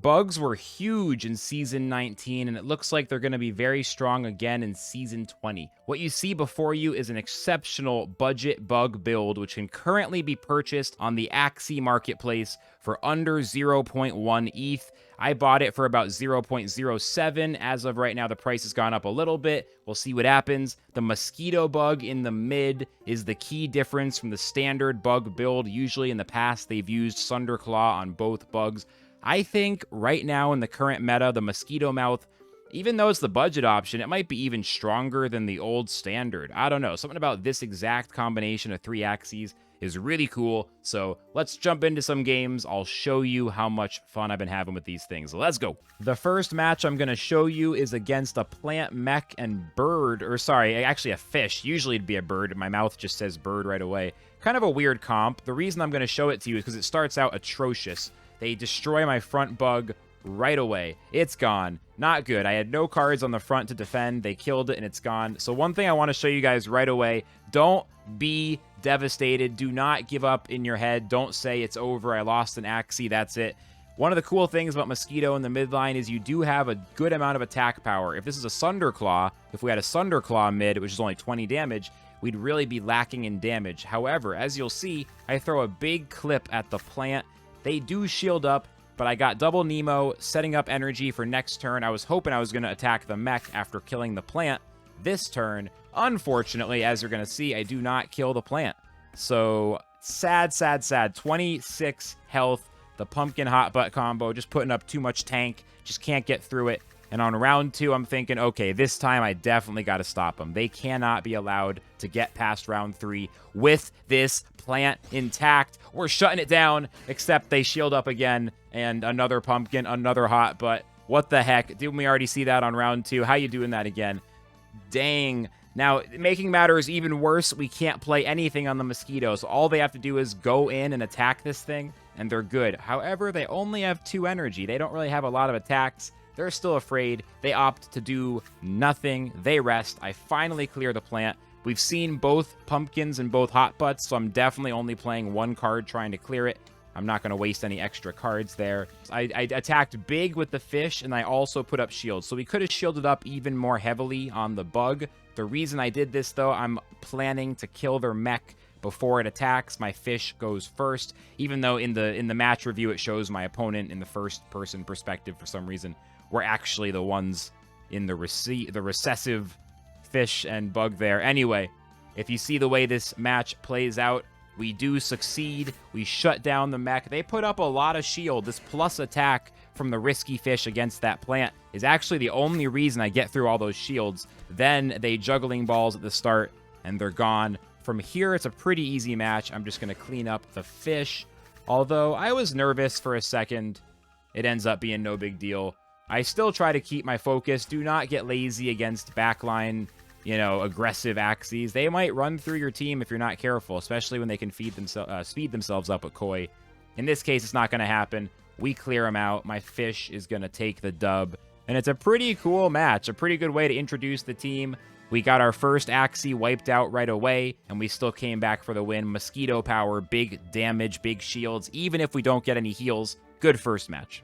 Bugs were huge in Season 19, and it looks like they're going to be very strong again in Season 20. What you see before you is an exceptional budget bug build, which can currently be purchased on the Axie marketplace for under 0.1 ETH. I bought it for about 0.07. As of right now, the price has gone up a little bit. We'll see what happens. The mosquito bug in the mid is the key difference from the standard bug build. Usually in the past, they've used Sunderclaw on both bugs. I think right now in the current meta, the Mosquito Mouth, even though it's the budget option, it might be even stronger than the old standard. I don't know. Something about this exact combination of 3 Axies is really cool. So let's jump into some games. I'll show you how much fun I've been having with these things. Let's go. The first match I'm going to show you is against a plant mech and bird, or sorry, actually a fish. Usually it'd be a bird. My mouth just says bird right away. Kind of a weird comp. The reason I'm going to show it to you is because it starts out atrocious. They destroy my front bug right away. It's gone. Not good. I had no cards on the front to defend. They killed it and it's gone. So one thing I want to show you guys right away, don't be devastated. Do not give up in your head. Don't say it's over. I lost an Axie. That's it. One of the cool things about Mosquito in the midline is you do have a good amount of attack power. If this is a Sunderclaw, if we had a Sunderclaw mid, which is only 20 damage, we'd really be lacking in damage. However, as you'll see, I throw a big clip at the plant. They do shield up, but I got double Nemo, setting up energy for next turn. I was hoping I was going to attack the mech after killing the plant this turn. Unfortunately, as you're going to see, I do not kill the plant. So, sad, sad, sad. 26 health. The pumpkin hot butt combo, just putting up too much tank. Just can't get through it. And on round 2, I'm thinking, okay, this time I definitely got to stop them. They cannot be allowed to get past round 3 with this plant intact. We're shutting it down, except they shield up again. And another pumpkin, another hot butt. What the heck? Didn't we already see that on round 2? How you doing that again? Dang. Now, making matters even worse, we can't play anything on the mosquitoes. All they have to do is go in and attack this thing, and they're good. However, they only have 2 energy. They don't really have a lot of attacks. They're still afraid. They opt to do nothing. They rest. I finally clear the plant. We've seen both pumpkins and both hot butts, so I'm definitely only playing 1 card trying to clear it. I'm not going to waste any extra cards there. I attacked big with the fish, and I also put up shields. So we could have shielded up even more heavily on the bug. The reason I did this, though, I'm planning to kill their mech before it attacks. My fish goes first, even though in the match review it shows my opponent in the first-person perspective for some reason. We're actually the ones in the recessive fish and bug there. Anyway, if you see the way this match plays out, we do succeed. We shut down the mech. They put up a lot of shield. This plus attack from the risky fish against that plant is actually the only reason I get through all those shields. Then they juggling balls at the start, and they're gone. From here, it's a pretty easy match. I'm just going to clean up the fish. Although I was nervous for a second, it ends up being no big deal. I still try to keep my focus. Do not get lazy against backline, aggressive Axies. They might run through your team if you're not careful, especially when they can speed themselves up with Koi. In this case, it's not going to happen. We clear them out. My fish is going to take the dub. And it's a pretty cool match, a pretty good way to introduce the team. We got our first Axie wiped out right away, and we still came back for the win. Mosquito power, big damage, big shields. Even if we don't get any heals, good first match.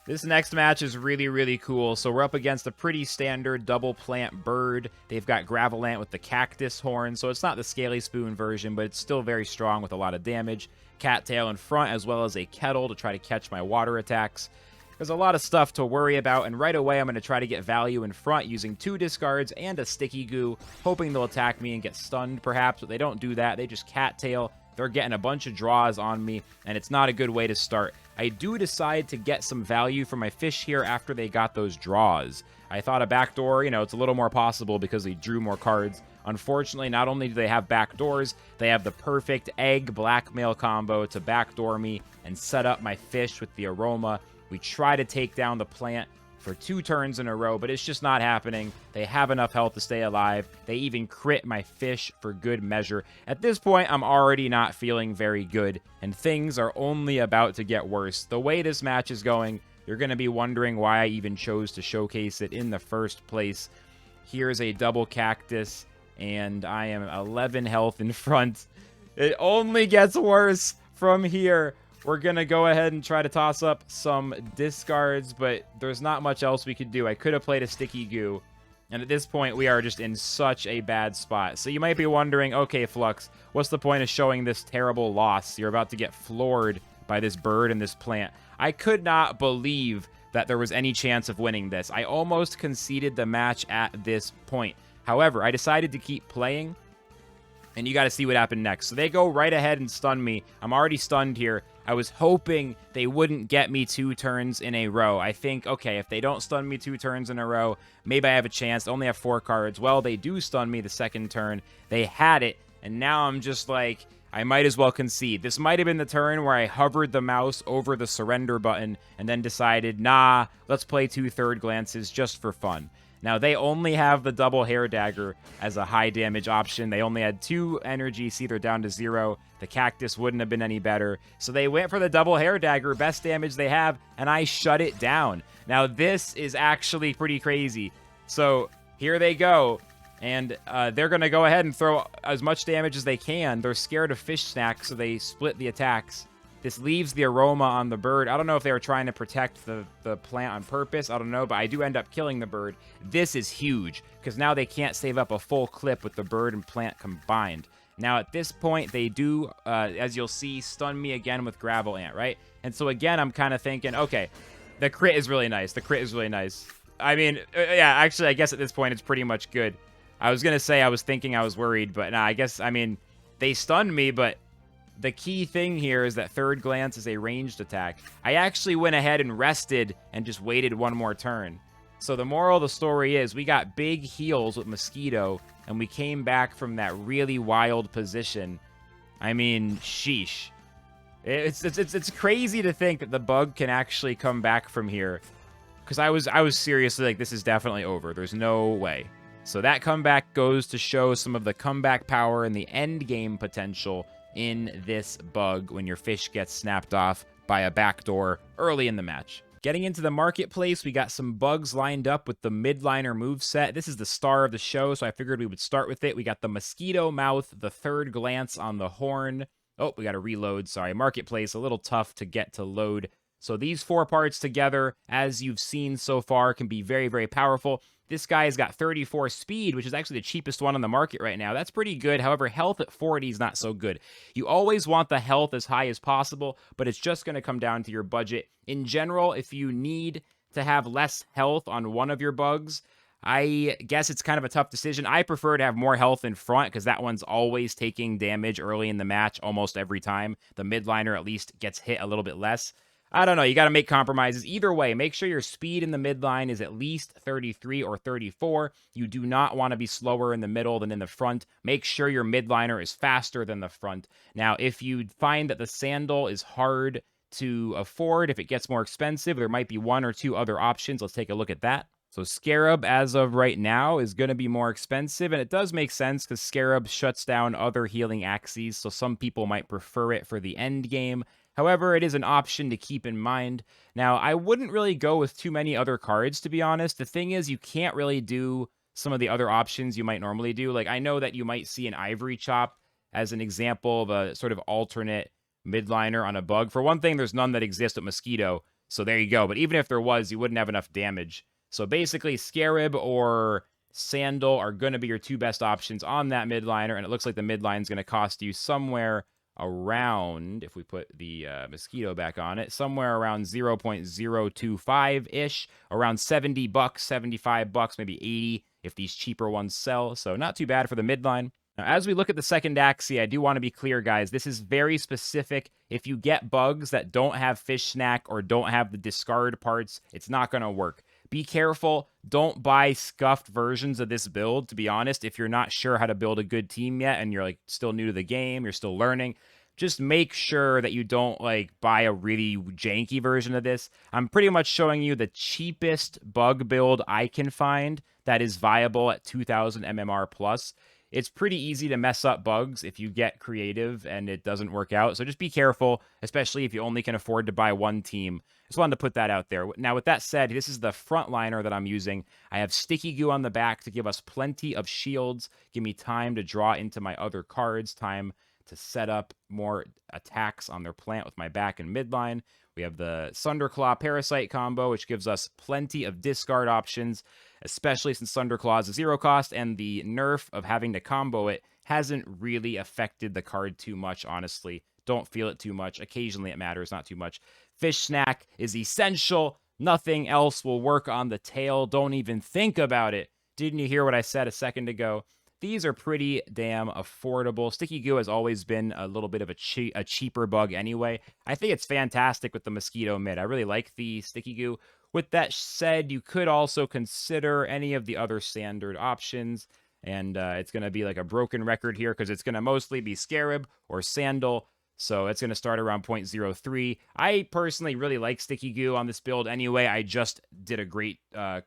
This next match is really, really cool. So we're up against a pretty standard double plant bird. They've got Gravelant with the cactus horn, so it's not the Scaly Spoon version, but it's still very strong with a lot of damage. Cattail in front, as well as a kettle to try to catch my water attacks. There's a lot of stuff to worry about, and right away I'm going to try to get value in front using 2 discards and a sticky goo, hoping they'll attack me and get stunned perhaps, but they don't do that. They just cattail. They're getting a bunch of draws on me, and it's not a good way to start. I do decide to get some value for my fish here after they got those draws. I thought a backdoor, it's a little more possible because they drew more cards. Unfortunately, not only do they have backdoors, they have the perfect egg blackmail combo to backdoor me and set up my fish with the aroma. We try to take down the plant for 2 turns in a row, but it's just not happening. They have enough health to stay alive. They even crit my fish for good measure. At this point, I'm already not feeling very good, and things are only about to get worse. The way this match is going, you're going to be wondering why I even chose to showcase it in the first place. Here's a double cactus, and I am 11 health in front. It only gets worse from here. we're going to go ahead and try to toss up some discards, but there's not much else we could do. I could have played a sticky goo, and at this point, we are just in such a bad spot. So you might be wondering, okay, Flux, what's the point of showing this terrible loss? You're about to get floored by this bird and this plant. I could not believe that there was any chance of winning this. I almost conceded the match at this point. However, I decided to keep playing, and you got to see what happened next. So they go right ahead and stun me. I'm already stunned here. I was hoping they wouldn't get me 2 turns in a row. I think, okay, if they don't stun me 2 turns in a row, maybe I have a chance. I only have 4 cards. Well, they do stun me the second turn. They had it, and now I'm just like, I might as well concede. This might have been the turn where I hovered the mouse over the surrender button and then decided, nah, let's play 2 third glances just for fun. Now, they only have the double hair dagger as a high damage option. They only had 2 energy, see they're down to 0. The cactus wouldn't have been any better. So they went for the double hair dagger, best damage they have, and I shut it down. Now, this is actually pretty crazy. So here they go. And they're going to go ahead and throw as much damage as they can. They're scared of fish snack, so they split the attacks. This leaves the aroma on the bird. I don't know if they were trying to protect the plant on purpose. I don't know, but I do end up killing the bird. This is huge, because now they can't save up a full clip with the bird and plant combined. Now, at this point, they do, as you'll see, stun me again with Gravel Ant, right? And so, again, I'm kind of thinking, okay, the crit is really nice. The crit is really nice. I mean, yeah, actually, I guess at this point, it's pretty much good. I was going to say I was thinking I was worried, but nah, I guess, I mean, they stunned me, but the key thing here is that third glance is a ranged attack. I actually went ahead and rested and just waited 1 more turn. So the moral of the story is we got big heals with Mosquito, and we came back from that really wild position. I mean, sheesh. It's crazy to think that the bug can actually come back from here. Because I was seriously like, this is definitely over. There's no way. So that comeback goes to show some of the comeback power and the end game potential in this bug when your fish gets snapped off by a backdoor early in the match. Getting into the marketplace, we got some bugs lined up with the Midliner moveset. This is the star of the show, so I figured we would start with it. We got the Mosquito Mouth, the third glance on the horn. Oh, we got to reload. Sorry, marketplace, a little tough to get to load. So these 4 parts together, as you've seen so far, can be very, very powerful. This guy has got 34 speed, which is actually the cheapest one on the market right now. That's pretty good. However, health at 40 is not so good. You always want the health as high as possible, but it's just going to come down to your budget. In general, if you need to have less health on one of your bugs, I guess it's kind of a tough decision. I prefer to have more health in front because that one's always taking damage early in the match almost every time. The midliner at least gets hit a little bit less. I don't know. You got to make compromises. Either way, make sure your speed in the midline is at least 33 or 34. You do not want to be slower in the middle than in the front. Make sure your midliner is faster than the front. Now, if you find that the sandal is hard to afford, if it gets more expensive, there might be 1 or 2 other options. Let's take a look at that. So Scarab, as of right now, is going to be more expensive, and it does make sense because Scarab shuts down other healing Axies, so some people might prefer it for the end game. However, it is an option to keep in mind. Now, I wouldn't really go with too many other cards, to be honest. The thing is, you can't really do some of the other options you might normally do. Like, I know that you might see an Ivory Chop as an example of a sort of alternate midliner on a bug. For one thing, there's none that exist with Mosquito, so there you go. But even if there was, you wouldn't have enough damage. So basically, Scarab or Sandal are going to be your 2 best options on that midliner, and it looks like the midline is going to cost you somewhere around, if we put the Mosquito back on it, somewhere around 0.025-ish, around 70 bucks, 75 bucks, maybe 80 if these cheaper ones sell. So not too bad for the midline. Now, as we look at the second Axie, I do want to be clear, guys. This is very specific. If you get bugs that don't have Fish Snack or don't have the discard parts, it's not going to work. Be careful. Don't buy scuffed versions of this build, to be honest. If you're not sure how to build a good team yet and you're like still new to the game, you're still learning, just make sure that you don't like buy a really janky version of this. I'm pretty much showing you the cheapest bug build I can find that is viable at 2000 MMR plus. It's pretty easy to mess up bugs if you get creative and it doesn't work out. So just be careful, especially if you only can afford to buy one team. Just wanted to put that out there. Now, with that said, this is the front liner that I'm using. I have sticky goo on the back to give us plenty of shields, give me time to draw into my other cards, time to set up more attacks on their plant with my back and midline. We have the Thunderclaw Parasite combo, which gives us plenty of discard options, especially since Thunderclaw is a 0 cost, and the nerf of having to combo it hasn't really affected the card too much, honestly. Don't feel it too much. Occasionally it matters, not too much. Fish Snack is essential. Nothing else will work on the tail. Don't even think about it. Didn't you hear what I said a second ago? These are pretty damn affordable. Sticky Goo has always been a little bit of a cheaper bug anyway. I think it's fantastic with the Mosquito Mid. I really like the Sticky Goo. With that said, you could also consider any of the other standard options. And it's going to be like a broken record here because it's going to mostly be Scarab or Sandal. So it's going to start around 0.03. I personally really like Sticky Goo on this build anyway. I just did a great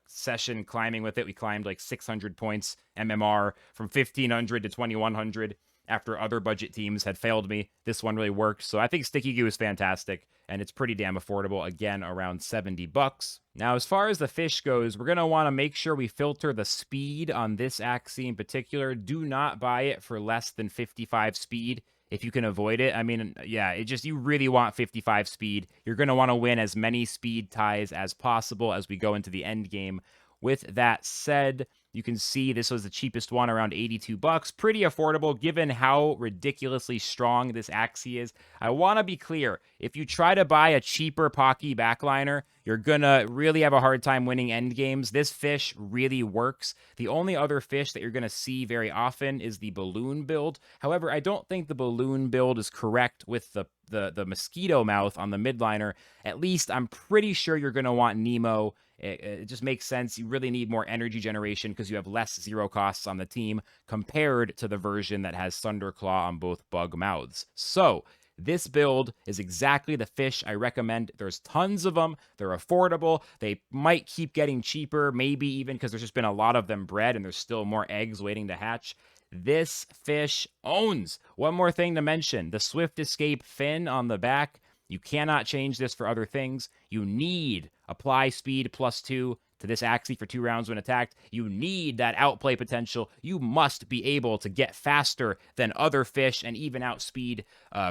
session climbing with it. We climbed like 600 points MMR from 1,500 to 2,100 after other budget teams had failed me. This one really worked. So I think Sticky Goo is fantastic, and it's pretty damn affordable. Again, around 70 bucks. Now, as far as the fish goes, we're going to want to make sure we filter the speed on this Axie in particular. Do not buy it for less than 55 speed. If you can avoid it. I mean, yeah, you really want 55 speed. You're going to want to win as many speed ties as possible as we go into the end game. With that said, you can see this was the cheapest one, around 82 bucks. Pretty affordable given how ridiculously strong this Axie is. I want to be clear, if you try to buy a cheaper Pocky backliner, you're going to really have a hard time winning end games. This fish really works. The only other fish that you're going to see very often is the balloon build. However, I don't think the balloon build is correct with the mosquito mouth on the midliner. At least I'm pretty sure you're going to want Nemo. It just makes sense. You really need more energy generation because you have less 0 costs on the team compared to the version that has Thunderclaw on both bug mouths. So this build is exactly the fish I recommend. There's tons of them. They're affordable. They might keep getting cheaper, maybe even because there's just been a lot of them bred and there's still more eggs waiting to hatch. This fish owns. One more thing to mention, the Swift Escape fin on the back. You cannot change this for other things. You need apply speed +2 to this Axie for 2 rounds when attacked. You need that outplay potential. You must be able to get faster than other fish and even outspeed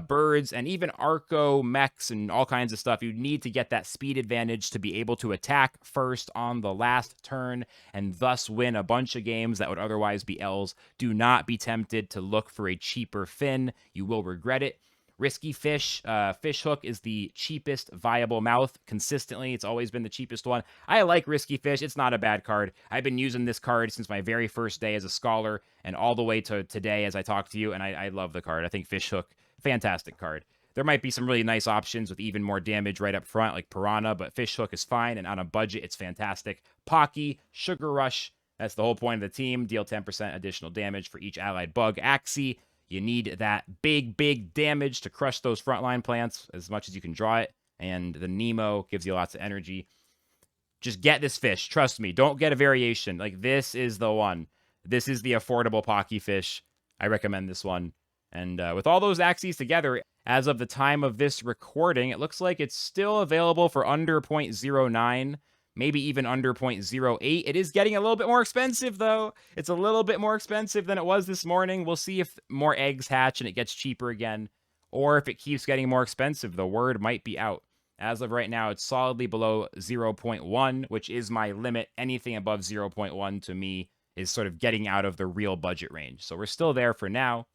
birds and even Arco mechs and all kinds of stuff. You need to get that speed advantage to be able to attack first on the last turn and thus win a bunch of games that would otherwise be L's. Do not be tempted to look for a cheaper fin. You will regret it. Risky Fish, Fish Hook is the cheapest viable mouth consistently. It's always been the cheapest one. I like Risky Fish. It's not a bad card. I've been using this card since my very first day as a scholar and all the way to today as I talk to you, and I love the card. I think Fish Hook, fantastic card. There might be some really nice options with even more damage right up front, like Piranha, but Fish Hook is fine, and on a budget, it's fantastic. Pocky, Sugar Rush, that's the whole point of the team. Deal 10% additional damage for each allied bug. Axie, you need that big damage to crush those frontline plants as much as you can draw it. And the Nemo gives you lots of energy. Just get this fish. Trust me. Don't get a variation. Like, this is the one. This is the affordable Pocky fish. I recommend this one. And with all those Axies together, as of the time of this recording, it looks like it's still available for under 0.09. Maybe even under 0.08. It is getting a little bit more expensive, though. It's a little bit more expensive than it was this morning. We'll see if more eggs hatch and it gets cheaper again, or if it keeps getting more expensive. The word might be out. As of right now, it's solidly below 0.1, which is my limit. Anything above 0.1 to me is sort of getting out of the real budget range. So we're still there for now.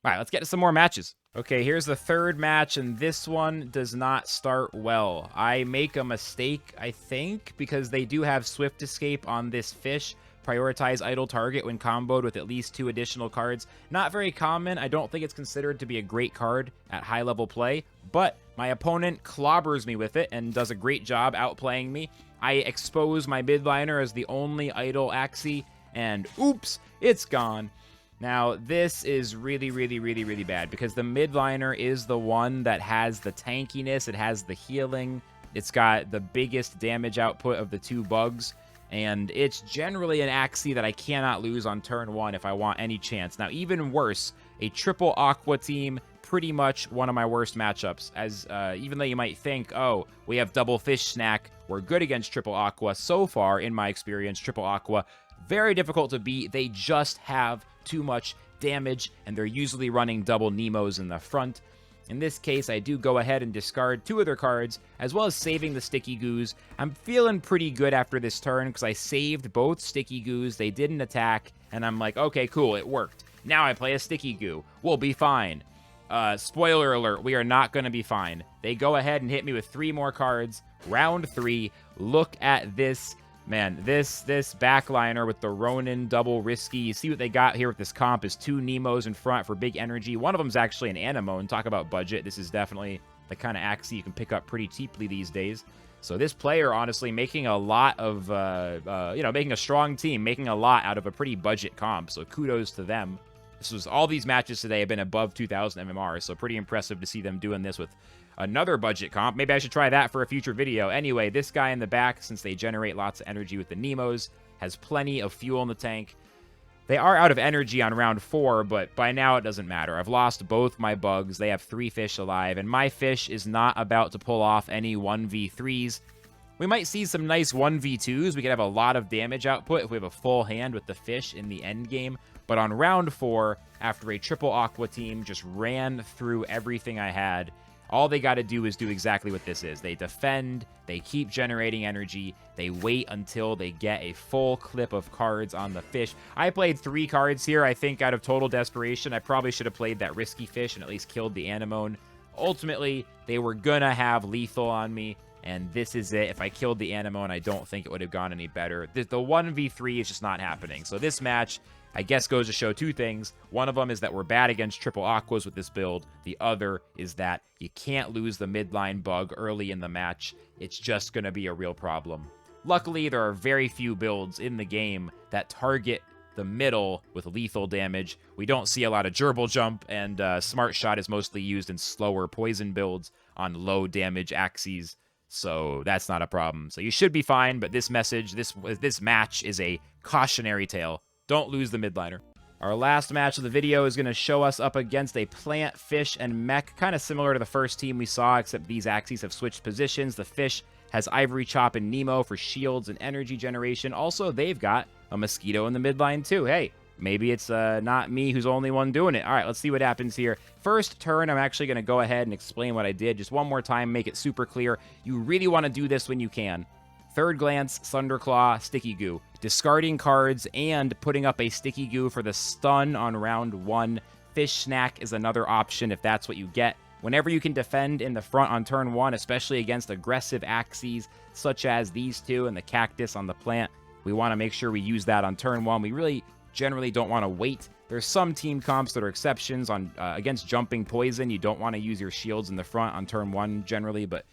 All right, let's get to some more matches. Okay, here's the third match, and this one does not start well. I make a mistake, I think, because they do have Swift Escape on this fish. Prioritize idle target when comboed with at least 2 additional cards. Not very common. I don't think it's considered to be a great card at high-level play, but my opponent clobbers me with it and does a great job outplaying me. I expose my midliner as the only idle Axie, and oops, it's gone. Now, this is really bad because the midliner is the one that has the tankiness, it has the healing, it's got the biggest damage output of the 2 bugs, and it's generally an Axie that I cannot lose on turn 1 if I want any chance. Now, even worse, a triple Aqua team, pretty much one of my worst matchups, as even though you might think, oh, we have double Fish Snack, we're good against triple Aqua. So far, in my experience, triple Aqua, very difficult to beat. They just have too much damage, and they're usually running double Nemos in the front. In this case, I do go ahead and discard 2 of their cards, as well as saving the Sticky Goos. I'm feeling pretty good after this turn, because I saved both Sticky Goos, they didn't attack, and I'm like, okay, cool, it worked. Now I play a Sticky Goo, we'll be fine. Spoiler alert, we are not going to be fine. They go ahead and hit me with 3 more cards. Round 3, look at this. Man, this backliner with the Ronin double risky. You see what they got here with this comp is 2 Nemos in front for big energy. One of them's actually an Anemone. Talk about budget. This is definitely the kind of Axie you can pick up pretty cheaply these days. So this player, honestly, making a lot of, making a strong team, making a lot out of a pretty budget comp. So kudos to them. All these matches today have been above 2,000 MMR, so pretty impressive to see them doing this with another budget comp. Maybe I should try that for a future video. Anyway, this guy in the back, since they generate lots of energy with the Nemos, has plenty of fuel in the tank. They are out of energy on round 4, but by now it doesn't matter. I've lost both my bugs. They have 3 fish alive, and my fish is not about to pull off any 1v3s. We might see some nice 1v2s. We could have a lot of damage output if we have a full hand with the fish in the end game. But on round 4, after a triple Aqua team just ran through everything I had, all they got to do is do exactly what this is. They defend, they keep generating energy, they wait until they get a full clip of cards on the fish. I played 3 cards here, I think, out of total desperation. I probably should have played that risky fish and at least killed the Anemone. Ultimately, they were gonna have lethal on me, and this is it. If I killed the Anemone, I don't think it would have gone any better. The 1v3 is just not happening. So this match, I guess, goes to show 2 things. One of them is that we're bad against triple Aquas with this build. The other is that you can't lose the midline bug early in the match. It's just going to be a real problem. Luckily, there are very few builds in the game that target the middle with lethal damage. We don't see a lot of Gerbil Jump, and Smart Shot is mostly used in slower poison builds on low damage Axies. So that's not a problem. So you should be fine, but this match is a cautionary tale. Don't lose the midliner. Our last match of the video is going to show us up against a plant, fish, and mech, kind of similar to the first team we saw, except these Axies have switched positions. The fish has Ivory Chop and Nemo for shields and energy generation. Also, they've got a Mosquito in the midline too. Hey, maybe it's not me who's the only one doing it. All right, let's see what happens here. First turn, I'm actually going to go ahead and explain what I did. Just one more time, make it super clear. You really want to do this when you can. Third Glance, Thunderclaw, Sticky Goo. Discarding cards and putting up a Sticky Goo for the stun on round 1. Fish Snack is another option if that's what you get. Whenever you can defend in the front on turn 1, especially against aggressive Axies, such as these 2 and the Cactus on the plant, we want to make sure we use that on turn 1. We really generally don't want to wait. There's some team comps that are exceptions on against Jumping Poison. You don't want to use your shields in the front on turn 1 generally, but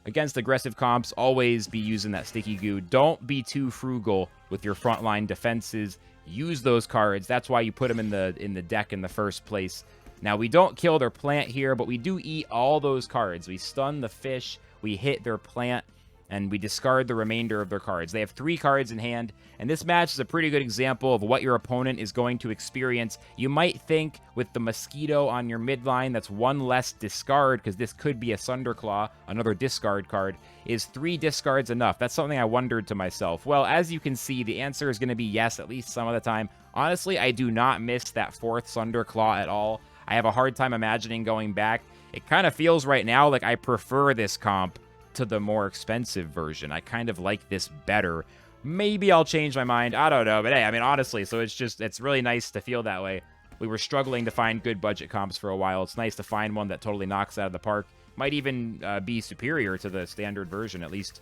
against aggressive comps, always be using that Sticky Goo. Don't be too frugal with your frontline defenses. Use those cards. That's why you put them in the deck in the first place. Now, we don't kill their plant here, but we do eat all those cards. We stun the fish, we hit their plant, and we discard the remainder of their cards. They have 3 cards in hand, and this match is a pretty good example of what your opponent is going to experience. You might think with the Mosquito on your midline, that's 1 less discard, because this could be a Thunderclaw, another discard card. Is 3 discards enough? That's something I wondered to myself. Well, as you can see, the answer is going to be yes, at least some of the time. Honestly, I do not miss that 4th Thunderclaw at all. I have a hard time imagining going back. It kind of feels right now like I prefer this comp to the more expensive version. I kind of like this better. Maybe I'll change my mind. I don't know. But hey, I mean, honestly, so it's really nice to feel that way. We were struggling to find good budget comps for a while. It's nice to find one that totally knocks out of the park. Might even be superior to the standard version, at least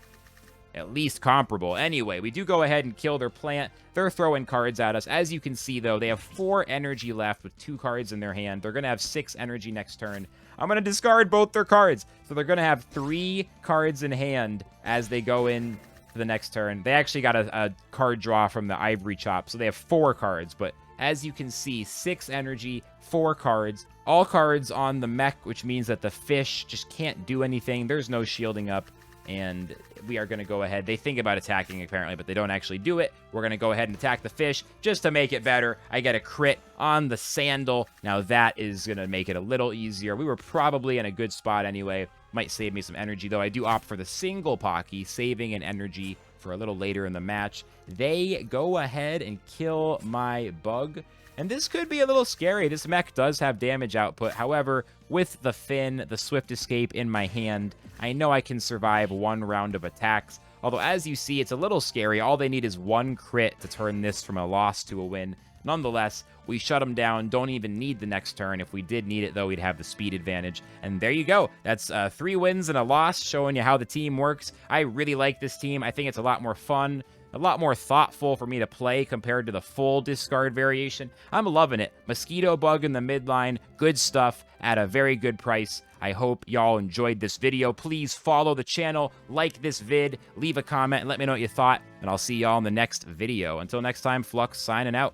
comparable. Anyway, we do go ahead and kill their plant. They're throwing cards at us. As you can see, though, they have 4 energy left with 2 cards in their hand. They're going to have 6 energy next turn. I'm going to discard both their cards. So they're going to have 3 cards in hand as they go in to the next turn. They actually got a card draw from the Ivory Chop, so they have 4 cards. But as you can see, 6 energy, 4 cards. All cards on the mech, which means that the fish just can't do anything. There's no shielding up. And we are going to go ahead. They think about attacking, apparently, but they don't actually do it. We're going to go ahead and attack the fish just to make it better. I get a crit on the Sandal. Now, that is going to make it a little easier. We were probably in a good spot anyway. Might save me some energy, though. I do opt for the single Pocky, saving an energy for a little later in the match. They go ahead and kill my bug. And this could be a little scary. This mech does have damage output. However, with the Finn, the Swift Escape in my hand, I know I can survive one round of attacks. Although, as you see, it's a little scary. All they need is one crit to turn this from a loss to a win. Nonetheless, we shut them down, don't even need the next turn. If we did need it, though, we'd have the speed advantage. And there you go. That's 3 wins and a loss, showing you how the team works. I really like this team. I think it's a lot more fun, a lot more thoughtful for me to play compared to the full discard variation. I'm loving it. Mosquito Bug in the midline, good stuff at a very good price. I hope y'all enjoyed this video. Please follow the channel, like this vid, leave a comment, and let me know what you thought. And I'll see y'all in the next video. Until next time, Flux signing out.